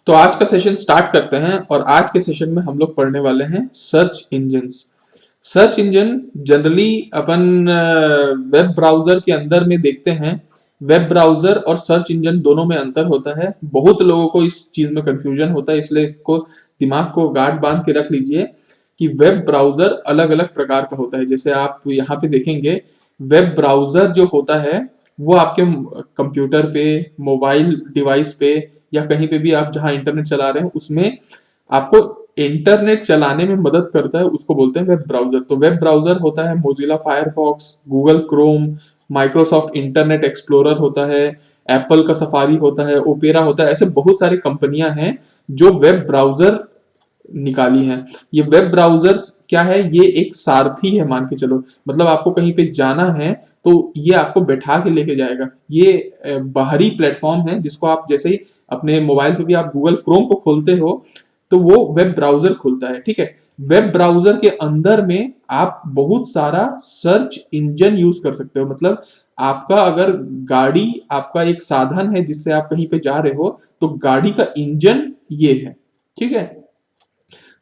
तो आज का सेशन स्टार्ट करते हैं और आज के सेशन में हम लोग पढ़ने वाले हैं search engines. Search engine generally अपन वेब ब्राउजर के अंदर में देखते हैं। वेब ब्राउजर और सर्च इंजन दोनों में अंतर होता है। बहुत लोगों को इस चीज में कंफ्यूजन होता है, इसलिए इसको दिमाग को गांठ बांध के रख लीजिए कि वेब ब्राउजर अलग अलग प्रकार का होता है। जैसे आप यहाँ पे देखेंगे, वेब ब्राउजर जो होता है वो आपके कंप्यूटर पे, मोबाइल डिवाइस पे या कहीं पे भी आप जहां इंटरनेट चला रहे हैं उसमें आपको इंटरनेट चलाने में मदद करता है, उसको बोलते हैं वेब ब्राउजर। तो वेब ब्राउजर होता है Mozilla Firefox, Google Chrome, Microsoft internet explorer होता है, एप्पल का सफारी होता है, ओपेरा होता है। ऐसे बहुत सारी कंपनियां हैं जो वेब ब्राउजर निकाली हैं। ये वेब ब्राउजर्स क्या है, ये एक सारथी है मान के चलो। मतलब आपको कहीं पे जाना है तो ये आपको बैठा के लेके जाएगा। ये बाहरी प्लेटफॉर्म है जिसको आप जैसे ही अपने मोबाइल पे भी आप गूगल क्रोम को खोलते हो तो वो वेब ब्राउजर खुलता है, ठीक है। वेब ब्राउजर के अंदर में आप बहुत सारा सर्च इंजन यूज कर सकते हो। मतलब आपका अगर गाड़ी आपका एक साधन है जिससे आप कहीं पे जा रहे हो, तो गाड़ी का इंजन ये है, ठीक है।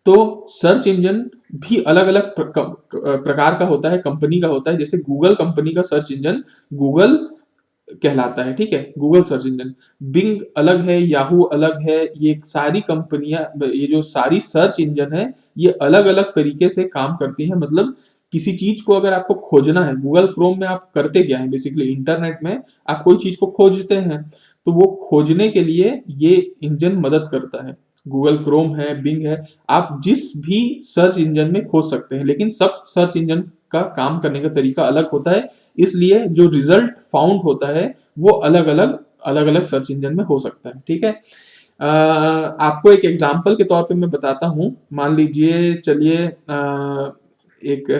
तो सर्च इंजन भी अलग अलग प्रकार का होता है, कंपनी का होता है। जैसे गूगल कंपनी का सर्च इंजन गूगल कहलाता है, ठीक है, गूगल सर्च इंजन। बिंग अलग है, याहू अलग है। ये सारी कंपनियां, ये जो सारी सर्च इंजन है, ये अलग अलग तरीके से काम करती हैं। मतलब किसी चीज को अगर आपको खोजना है, गूगल क्रोम में आप करते क्या है, बेसिकली इंटरनेट में आप कोई चीज को खोजते हैं, तो वो खोजने के लिए ये इंजन मदद करता है। गूगल क्रोम है, बिंग है, आप जिस भी सर्च इंजन में खोज सकते हैं, लेकिन सब सर्च इंजन का काम करने का तरीका अलग होता है। इसलिए जो रिजल्ट फाउंड होता है वो अलग अलग सर्च इंजन में हो सकता है, ठीक है। आपको एक एग्जांपल के तौर पे मैं बताता हूं। मान लीजिए, चलिए एक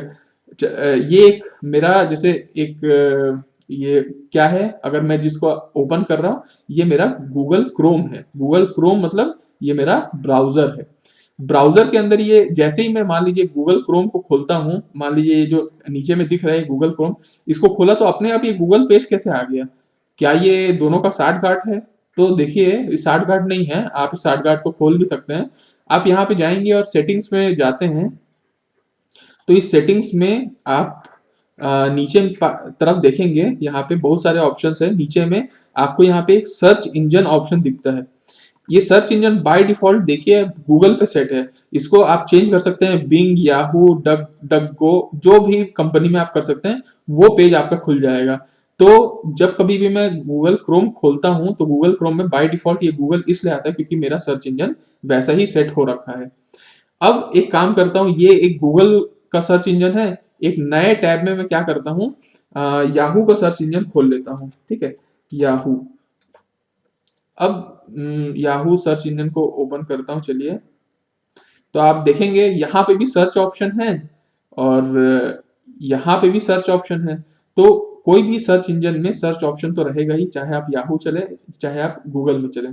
ये एक मेरा जैसे एक ये क्या है, अगर मैं जिसको ओपन कर रहा हूं, ये मेरा गूगल क्रोम है। गूगल क्रोम मतलब ये मेरा ब्राउजर है। ब्राउजर के अंदर ये जैसे ही मैं मान लीजिए गूगल क्रोम को खोलता हूं, मान लीजिए ये जो नीचे में दिख रहा है गूगल क्रोम, इसको खोला तो अपने आप ये गूगल पेज कैसे आ गया। क्या ये दोनों का 60 गांठ है? तो देखिए 60 गांठ नहीं है। आप इस 60 गांठ को खोल भी सकते हैं। आप यहाँ पे जाएंगे और सेटिंग्स में जाते हैं, तो इस सेटिंग्स में आप नीचे तरफ देखेंगे, यहाँ पे बहुत सारे ऑप्शंस है। नीचे में आपको यहाँ पे एक सर्च इंजन ऑप्शन दिखता है। ये सर्च इंजन बाय डिफॉल्ट देखिए गूगल पे सेट है। इसको आप चेंज कर सकते हैं, बिंग, याहू, डक गो, जो भी कंपनी में आप कर सकते हैं, वो पेज आपका खुल जाएगा। तो जब कभी भी मैं गूगल क्रोम खोलता हूं तो गूगल क्रोम में बाय डिफॉल्ट ये गूगल इसलिए आता है क्योंकि मेरा सर्च इंजन वैसा ही सेट हो रखा है। अब एक काम करता हूं, ये एक गूगल का सर्च इंजन है। एक नए टैब में मैं क्या करता हूं, याहू का सर्च इंजन खोल लेता हूं, ठीक है, याहू। अब याहू सर्च इंजन को ओपन करता हूं, चलिए। तो आप देखेंगे यहाँ पे भी सर्च ऑप्शन है और यहाँ पे भी सर्च ऑप्शन है। तो कोई भी सर्च इंजन में सर्च ऑप्शन तो रहेगा ही, चाहे आप याहू चले चाहे आप गूगल में चले।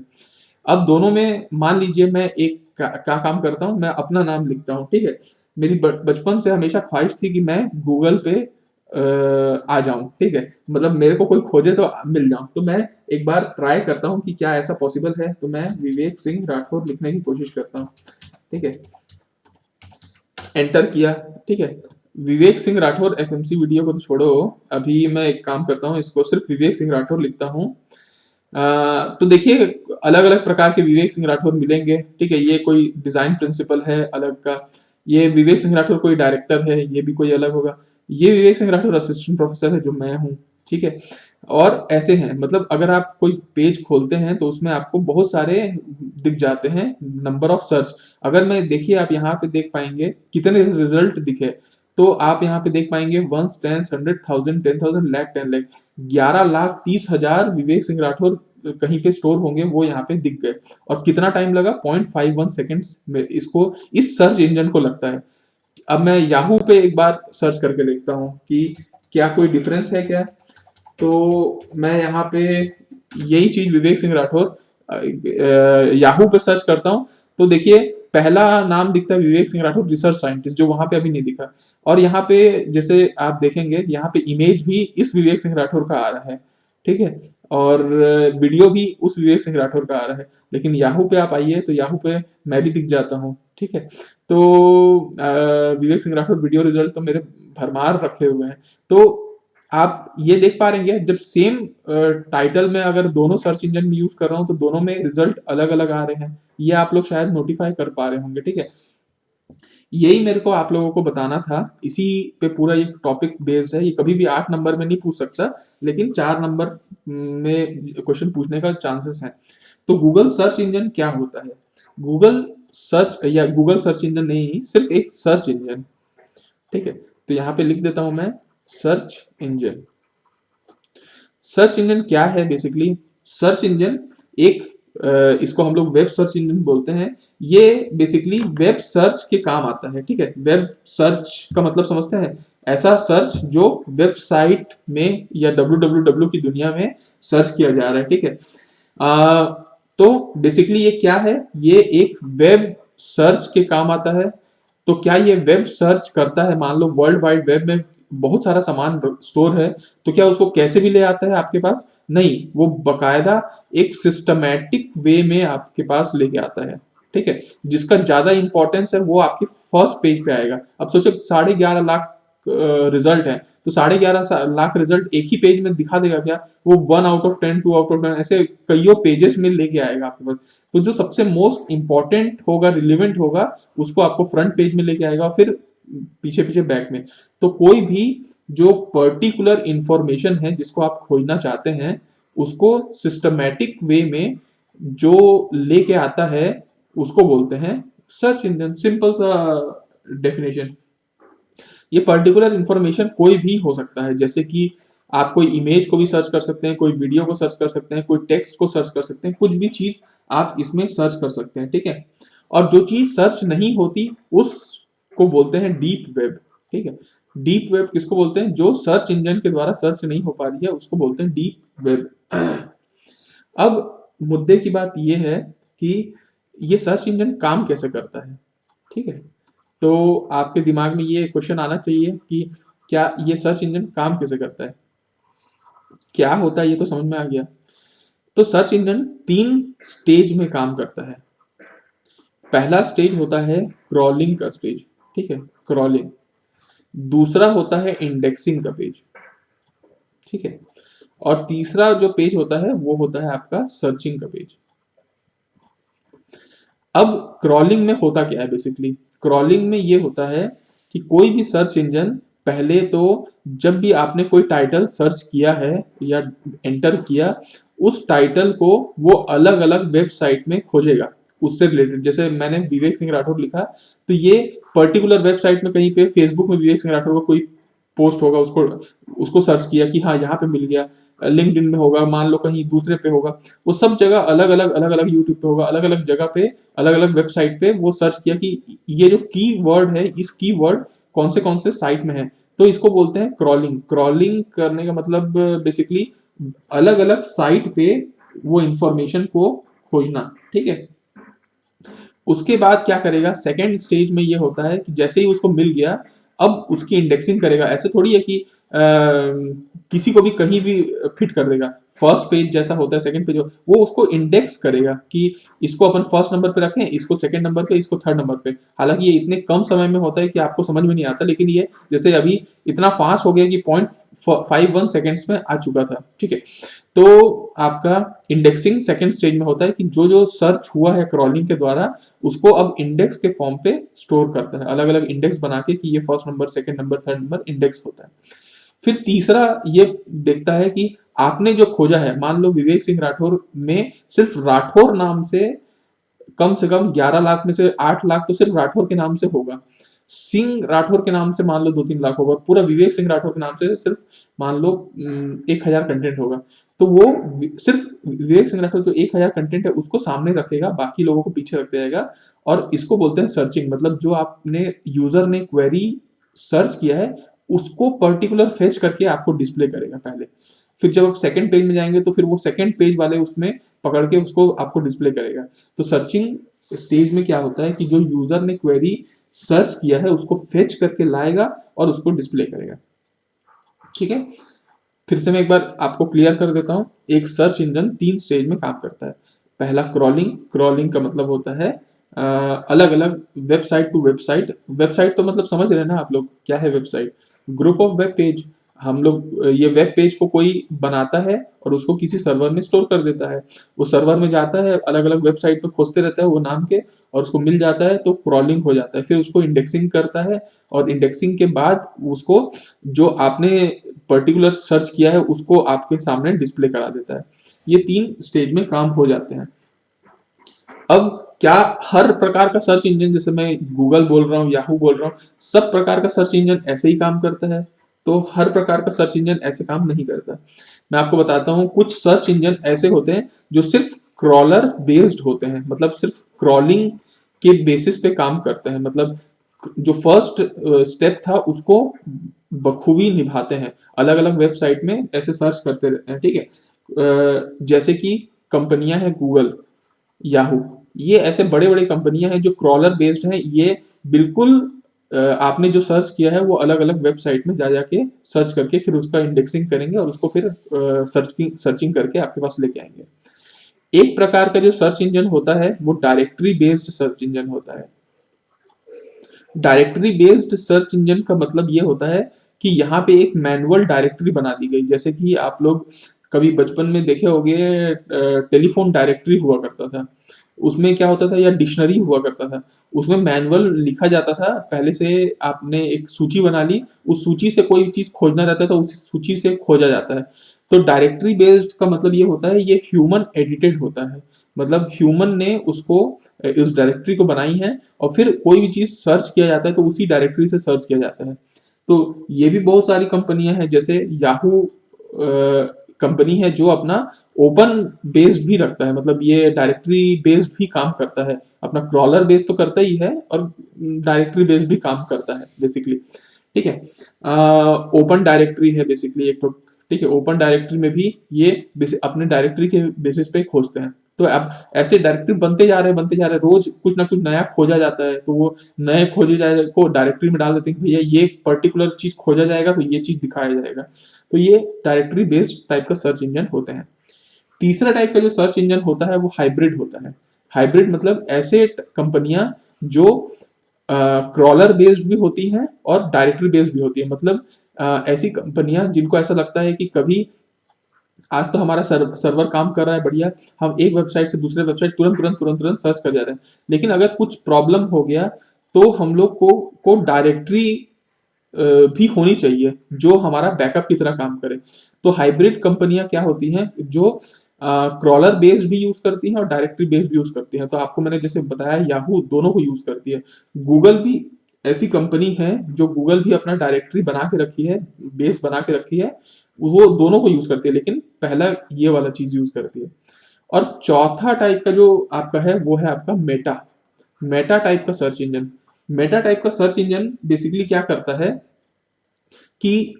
अब दोनों में मान लीजिए मैं एक क्या काम करता हूं, मैं अपना नाम लिखता हूं, ठीक है। मेरी बचपन से हमेशा ख्वाहिश थी कि मैं गूगल पे आ जाऊं, ठीक है। मतलब मेरे को कोई खोजे तो मिल जाऊं। तो मैं एक बार ट्राई करता हूं कि क्या ऐसा पॉसिबल है। तो मैं विवेक सिंह राठौर लिखने की कोशिश करता हूं, ठीक है। एंटर किया, ठीक है। विवेक सिंह राठौर, एफएमसी वीडियो को तो छोड़ो, अभी मैं एक काम करता हूँ, इसको सिर्फ विवेक सिंह राठौर लिखता हूँ। तो देखिए अलग अलग प्रकार के विवेक सिंह राठौर मिलेंगे, ठीक है। ये कोई डिजाइन प्रिंसिपल है अलग का, ये विवेक सिंह राठौर कोई डायरेक्टर है, ये भी कोई अलग होगा। ये विवेक सिंह राठौर असिस्टेंट प्रोफेसर है जो मैं हूँ, ठीक है। और ऐसे हैं, मतलब अगर आप कोई पेज खोलते हैं तो उसमें आपको बहुत सारे दिख जाते हैं, नंबर ऑफ सर्च। अगर मैं देखिए आप यहाँ पे देख पाएंगे कितने रिजल्ट दिखे। तो आप यहाँ पे देख पाएंगे 1 10 100 1000 10,000 लाख 10 लाख 11,30,000 विवेक सिंह राठौर कहीं पे स्टोर होंगे, वो यहाँ पे दिख गए। और कितना टाइम लगा, 0.51 सेकेंड्स में इसको, इस सर्च इंजन को लगता है। अब मैं याहू पे एक बार सर्च करके देखता हूँ कि क्या कोई डिफरेंस है क्या। तो मैं यहाँ पे यही चीज विवेक सिंह राठौर याहू पे सर्च करता हूँ, तो देखिए पहला नाम दिखता है विवेक सिंह राठौर रिसर्च साइंटिस्ट, जो वहां पे अभी नहीं दिखा। और यहाँ पे जैसे आप देखेंगे यहाँ पे इमेज भी इस विवेक सिंह राठौर का आ रहा है। ठीक है, और वीडियो भी उस विवेक सिंह राठौर का आ रहा है। लेकिन याहू पे आप आइए तो याहू पे मैं भी दिख जाता हूँ, ठीक है। तो विवेक सिंह राठौर वीडियो रिजल्ट तो मेरे भरमार रखे हुए हैं। तो आप ये देख पा रहे हैं जब सेम टाइटल में अगर दोनों सर्च इंजन में यूज कर रहा हूं तो दोनों में रिजल्ट अलग अलग आ रहे हैं। ये आप लोग शायद नोटिफाई कर पा रहे होंगे, ठीक है। यही मेरे को आप लोगों को बताना था, इसी पे पूरा ये टॉपिक बेस्ड है। ये कभी भी 8 नंबर में नहीं पूछ सकता, लेकिन 4 नंबर में क्वेश्चन पूछने का चांसेस है। तो गूगल सर्च इंजन क्या होता है? गूगल सर्च या गूगल सर्च इंजन नहीं, सिर्फ एक सर्च इंजन, ठीक है। तो यहाँ पे लिख देता हूं मैं सर्च इंजन। सर्च इंजन क्या है? बेसिकली सर्च इंजन एक इसको हम लोग वेब सर्च इंजन बोलते हैं। ये बेसिकली वेब सर्च के काम आता है, ठीक है। वेब सर्च का मतलब समझते हैं? ऐसा सर्च जो वेबसाइट में या www की दुनिया में सर्च किया जा रहा है, ठीक है। तो बेसिकली ये क्या है? ये एक वेब सर्च के काम आता है। तो क्या ये वेब सर्च करता है? मान लो वर्ल्ड वाइड वेब में बहुत सारा सामान स्टोर है, तो क्या उसको कैसे भी ले आता है आपके पास? नहीं, वो बकायदा एक सिस्टमैटिक वे में आपके पास लेके आता है, ठीक है। जिसका ज्यादा इंपॉर्टेंस है वो आपके फर्स्ट पेज पे आएगा। अब सोचो 11.5 लाख रिजल्ट है, तो 11.5 लाख रिजल्ट एक ही पेज में दिखा देगा क्या? वो 1 आउट ऑफ 10, 2 आउट ऑफ 10 ऐसे कईयों पेजेस में लेके आएगा आपके पास। तो जो सबसे मोस्ट इंपॉर्टेंट होगा, रिलेवेंट होगा, उसको आपको फ्रंट पेज में लेके आएगा, फिर पीछे पीछे बैक में। तो कोई भी जो पर्टिकुलर इंफॉर्मेशन है जिसको आप खोजना चाहते हैं, उसको सिस्टमैटिक वे में जो लेके आता है उसको बोलते हैं सर्च इंजन। सिंपल सा डेफिनेशन। ये पर्टिकुलर इंफॉर्मेशन कोई भी हो सकता है, जैसे कि आप कोई इमेज को भी सर्च कर सकते हैं, कोई वीडियो को सर्च कर सकते हैं, कोई टेक्स्ट को सर्च कर सकते हैं, कुछ भी चीज आप इसमें सर्च कर सकते हैं, ठीक है। और जो चीज सर्च नहीं होती उसको बोलते हैं डीप वेब, ठीक है। डीप वेब किसको बोलते हैं? जो सर्च इंजन के द्वारा सर्च नहीं हो पा रही है उसको बोलते हैं डीप वेब। अब मुद्दे की बात यह है कि ये सर्च इंजन काम कैसे करता है, ठीक है। तो आपके दिमाग में ये क्वेश्चन आना चाहिए कि क्या ये सर्च इंजन काम कैसे करता है, क्या होता है? ये तो समझ में आ गया। तो सर्च इंजन 3 स्टेज में काम करता है। पहला स्टेज होता है क्रॉलिंग का स्टेज, ठीक है, क्रॉलिंग। दूसरा होता है इंडेक्सिंग का पेज, ठीक है। और तीसरा जो पेज होता है वो होता है आपका सर्चिंग का पेज। अब क्रॉलिंग में होता क्या है? बेसिकली क्रॉलिंग में ये होता है कि कोई भी सर्च इंजन पहले तो जब भी आपने कोई टाइटल सर्च किया है या एंटर किया, उस टाइटल को वो अलग अलग वेबसाइट में खोजेगा उससे रिलेटेड। जैसे मैंने विवेक सिंह राठौर लिखा, तो ये पर्टिकुलर वेबसाइट में कहीं पे फेसबुक में विवेक सिंह राठौर का कोई पोस्ट होगा, उसको उसको सर्च किया कि हाँ यहाँ पे मिल गया। लिंक्डइन में होगा, मान लो कहीं दूसरे पे होगा, वो सब जगह अलग अलग यूट्यूब पे होगा, अलग अलग जगह पे, अलग अलग वेबसाइट पे वो सर्च किया कि ये जो की वर्ड है, इस की वर्ड कौन से साइट में है। तो इसको बोलते हैं क्रॉलिंग। क्रॉलिंग करने का मतलब बेसिकली अलग अलग साइट पे वो इंफॉर्मेशन को खोजना, ठीक है। उसके बाद क्या करेगा? सेकेंड स्टेज में ये होता है कि जैसे ही उसको मिल गया, अब उसकी इंडेक्सिंग करेगा। ऐसे थोड़ी है कि किसी को भी कहीं भी फिट कर देगा। फर्स्ट पेज जैसा होता है, सेकंड पेज, वो उसको इंडेक्स करेगा कि इसको अपन फर्स्ट नंबर पे रखें, इसको सेकंड नंबर पे, इसको थर्ड नंबर पे। हालांकि ये इतने कम समय में होता है कि आपको समझ में नहीं आता, लेकिन ये जैसे अभी इतना फास्ट हो गया कि 0.51 सेकेंड्स में आ चुका था, ठीक है। तो आपका इंडेक्सिंग सेकंड स्टेज में होता है कि जो जो सर्च हुआ है क्रॉलिंग के द्वारा, उसको अब इंडेक्स के फॉर्म पे स्टोर करता है, अलग अलग इंडेक्स बना के कि ये first number, second number, third number index होता है। फिर तीसरा ये देखता है कि आपने जो खोजा है, मान लो विवेक सिंह राठौर में सिर्फ राठौर नाम से कम 11 लाख में से 8 लाख तो सिर्फ राठौर के नाम से होगा। सिंह राठौर के नाम से मान लो 2-3 लाख होगा, पूरा विवेक सिंह राठौर के नाम से सिर्फ मान लो 1,000 कंटेंट होगा। तो वो सिर्फ विवेक सिंह राठौर जो 1,000 कंटेंट है उसको सामने रखेगा, बाकी लोगों को पीछे रख देगा। और इसको बोलते हैं सर्चिंग। मतलब जो आपने यूजर ने क्वेरी सर्च किया है उसको पर्टिकुलर फेच करके आपको डिस्प्ले करेगा पहले। फिर जब आप सेकंड पेज में जाएंगे तो फिर वो सेकंड पेज वाले उसमें पकड़ के उसको आपको डिस्प्ले करेगा। तो सर्चिंग स्टेज में क्या होता है कि जो यूजर ने क्वेरी सर्च किया है उसको फेच करके लाएगा और उसको डिस्प्ले करेगा, ठीक है। फिर से मैं एक बार आपको क्लियर कर देता हूँ। एक सर्च इंजन 3 स्टेज में काम करता है। पहला क्रॉलिंग, क्रॉलिंग का मतलब होता है अलग अलग वेबसाइट टू वेबसाइट। वेबसाइट तो मतलब समझ रहे हैं ना आप लोग क्या है website? Group of web page. हम लोग ये वेब पेज को कोई बनाता है और उसको किसी सर्वर में स्टोर कर देता है। वो सर्वर में जाता है, अलग अलग वेबसाइट पे खोजते रहता है वो नाम के, और उसको मिल जाता है तो क्रॉलिंग हो जाता है। फिर उसको इंडेक्सिंग करता है, और इंडेक्सिंग के बाद उसको जो आपने पर्टिकुलर सर्च किया है उसको आपके सामने डिस्प्ले करा देता है। ये 3 स्टेज में काम हो जाते हैं। अब क्या हर प्रकार का सर्च इंजन, जैसे मैं गूगल बोल रहा हूँ, याहू बोल रहा हूँ, सब प्रकार का सर्च इंजन ऐसे ही काम करता है? तो हर प्रकार का सर्च इंजन ऐसे काम नहीं करता। मैं आपको बताता हूँ, कुछ सर्च इंजन ऐसे होते हैं जो सिर्फ क्रॉलर बेस्ड होते हैं, मतलब सिर्फ क्रॉलिंग के बेसिस पे काम करते हैं। मतलब जो फर्स्ट स्टेप था उसको बखूबी निभाते हैं, अलग अलग वेबसाइट में ऐसे सर्च करते रहते हैं, ठीक है। जैसे कि कंपनियां हैं गूगल, याहू, ये ऐसे बड़े बड़े कंपनियां हैं जो क्रॉलर बेस्ड हैं। ये बिल्कुल आपने जो सर्च किया है वो अलग अलग वेबसाइट में जा जाके सर्च करके फिर उसका इंडेक्सिंग करेंगे और उसको फिर सर्चिंग करके आपके पास लेके आएंगे। एक प्रकार का जो सर्च इंजन होता है वो डायरेक्टरी बेस्ड सर्च इंजन होता है। डायरेक्टरी बेस्ड सर्च इंजन का मतलब ये होता है कि यहाँ पे एक मैनुअल डायरेक्टरी बना दी गई। जैसे कि आप लोग कभी बचपन में देखे होंगे, टेलीफोन डायरेक्टरी हुआ करता था। उसमें क्या होता था, या डिक्शनरी हुआ करता था, उसमें मैनुअल लिखा जाता था। पहले से आपने एक सूची बना ली, उस सूची से कोई चीज खोजना रहता था, उस सूची से खोजा जाता है। तो डायरेक्टरी बेस्ड का मतलब ये होता है, ये ह्यूमन एडिटेड होता है। मतलब ह्यूमन ने उसको, इस डायरेक्टरी को बनाई है, और फिर कोई भी चीज सर्च किया जाता है तो उसी डायरेक्टरी से सर्च किया जाता है। तो ये भी बहुत सारी कंपनियां हैं, जैसे याहू कंपनी है जो अपना ओपन बेस्ड भी रखता है, मतलब ये डायरेक्टरी बेस्ड भी काम करता है। अपना क्रॉलर बेस्ड तो करता ही है और डायरेक्टरी बेस्ड भी काम करता है बेसिकली, ठीक है। ओपन डायरेक्टरी है बेसिकली एक तो, ठीक है। ओपन डायरेक्टरी में भी ये अपने डायरेक्टरी के बेसिस पे खोजते हैं। तो अब ऐसे डायरेक्टरी बनते जा रहे हैं, बनते जा रहे हैं, रोज कुछ ना कुछ नया खोजा जाता है, तो वो नए खोजे जाए को डायरेक्टरी में डाल देते हैं, भैया ये पर्टिकुलर चीज खोजा जाएगा तो ये चीज दिखाया जाएगा। तो ये डायरेक्टरी बेस्ड टाइप का सर्च इंजन होते हैं। तीसरा टाइप का जो सर्च इंजन होता है वो हाइब्रिड होता है। हाइब्रिड मतलब ऐसे कंपनियां जो क्रॉलर बेस्ड भी होती हैं और डायरेक्टरी बेस्ड भी होती है। मतलब ऐसी कंपनियां जिनको ऐसा लगता है कि कभी आज तो हमारा सर्वर काम कर रहा है बढ़िया, हम एक वेबसाइट से दूसरे वेबसाइट तुरंत सर्च कर जा रहे हैं, लेकिन अगर कुछ प्रॉब्लम हो गया तो हम लोग को डायरेक्टरी भी होनी चाहिए जो हमारा बैकअप की तरह काम करे। तो हाइब्रिड कंपनियां क्या होती हैं, जो क्रॉलर बेस्ड भी यूज करती हैं और डायरेक्टरी बेस्ड भी यूज करती हैं। तो आपको मैंने जैसे बताया, याहू दोनों को यूज करती है। गूगल भी ऐसी कंपनी है जो गूगल भी अपना डायरेक्टरी बना के रखी है, बेस बना के रखी है, वो दोनों को यूज करती है, लेकिन पहला ये वाला चीज यूज करती है। और चौथा टाइप का जो आपका है वो है आपका मेटा। मेटा टाइप का सर्च इंजन। मेटा टाइप का सर्च इंजन बेसिकली क्या करता है कि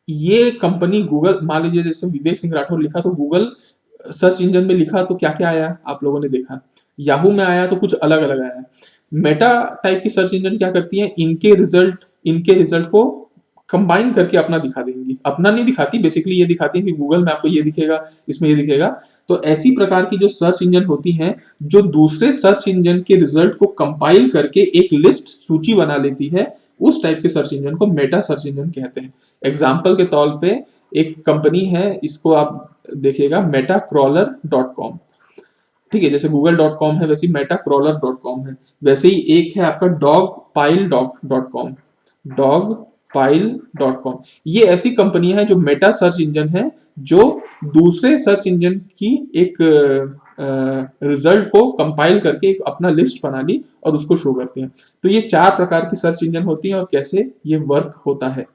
ये कंपनी गूगल, मान लीजिए जैसे विवेक सिंह राठौर लिखा तो गूगल सर्च इंजन में लिखा तो क्या क्या आया आप लोगों ने देखा, याहू में आया तो कुछ अलग अलग आया। मेटा टाइप की सर्च इंजन क्या करती है, इनके रिजल्ट को कंबाइन करके अपना दिखा देंगी। अपना नहीं दिखाती, बेसिकली ये दिखाती है कि गूगल में आपको ये दिखेगा, इसमें ये दिखेगा। तो ऐसी प्रकार की जो सर्च इंजन होती हैं जो दूसरे सर्च इंजन के रिजल्ट को कंपाइल करके एक लिस्ट सूची बना लेती है, उस टाइप के सर्च इंजन को मेटा सर्च इंजन कहते हैं। एग्जाम्पल के तौर पे एक कंपनी है, इसको आप देखिएगा, metaCrawler.com, ठीक है। जैसे google.com है वैसे metacrawler.com है। वैसे ही एक है आपका dogpile.com, dogpile.com। ये ऐसी कंपनियां हैं जो मेटा सर्च इंजन है, जो दूसरे सर्च इंजन की एक रिजल्ट को कंपाइल करके एक अपना लिस्ट बना ली और उसको शो करते हैं। तो ये 4 प्रकार की सर्च इंजन होती हैं और कैसे ये वर्क होता है।